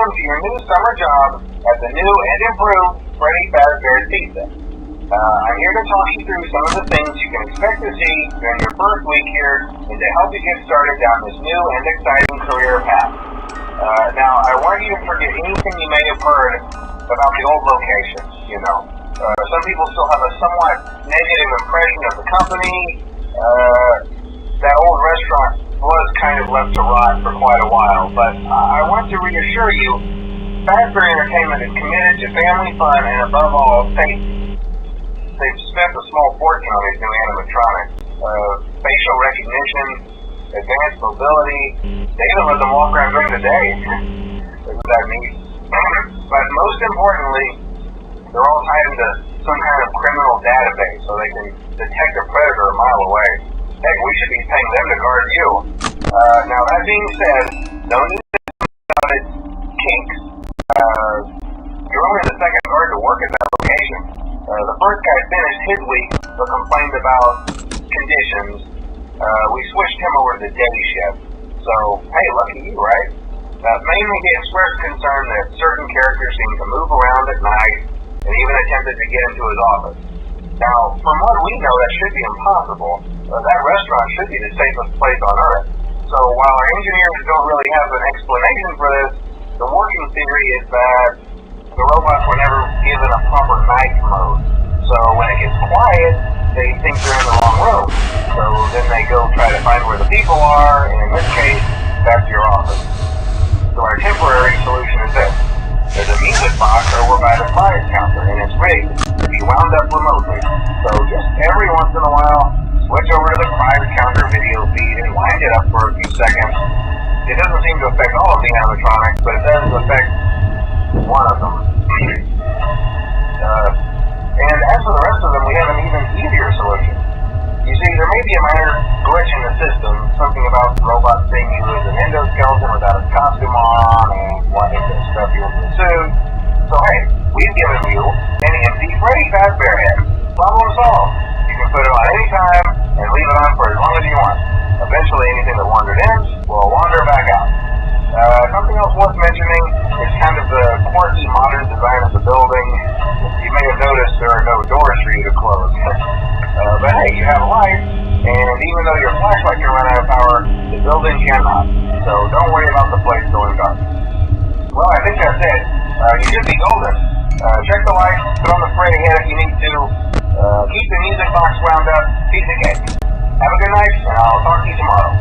welcome to your new summer job at the new and improved Freddy Fazbear's Pizza. I'm here to talk you through some of the things you can expect to see during your first week here and to help you get started down this new and exciting career path. Now, I want you to forget anything you may have heard about the old location, some people still have a somewhat negative impression of the company. That old restaurant was kind of left to rot for quite a while, but I want to reassure you, Fazbear Entertainment is committed to family fun and above all, safety. They've spent a small fortune on these new animatronics. Facial recognition, advanced mobility, they even let them walk around during the day. Isn't that neat? But most importantly, they're all tied into some kind of criminal database so they can detect a predator a mile away. Heck, we should be paying them to guard you. Now, that being said, no need to think about its kinks. You're only the second guard to work at that location. The first guy finished his week but complained about conditions. We switched him over to the day shift. So, hey, lucky you, right? Mainly he expressed concern that certain characters seem to move around at night and even attempted to get into his office. Now, from what we know, that should be impossible. That restaurant should be the safest place on Earth. So while our engineers don't really have an explanation for this, the working theory is that the robots were never given a proper night mode. So when it gets quiet, they think they're in the wrong room. So then they go try to find where the people are, and in this case, that's your office. So our temporary solution is this. There's a music box over by the prize counter, and it's rigged to be wound up remotely. So just every once in a while, switch over to the prize counter video feed and wind it up for a few seconds. It doesn't seem to affect all of the animatronics, but it does affect one of them. And as for the rest of them, we have an even easier solution. You see, there may be a minor glitch in the system, something about robots seeing you as an endoskeleton without a costume on and wanting to stuff you into a suit. So hey, we've given you an empty Freddy Fazbear head. Problem solved. You can put it on any time and leave it on for as long as you want. Eventually anything that wandered in will wander back out. Something else worth mentioning is kind of the quirky modern design of the building. You may have noticed there are no doors for you to close. But hey, you have a light, and even though your flashlight can run out of power, the building cannot. So don't worry about the place going dark. Well, I think that's it. You should be golden. Check the lights, put on the Freddy head if you need to. Keep the music box wound up. Piece of cake. Have a good night, and I'll talk to you tomorrow.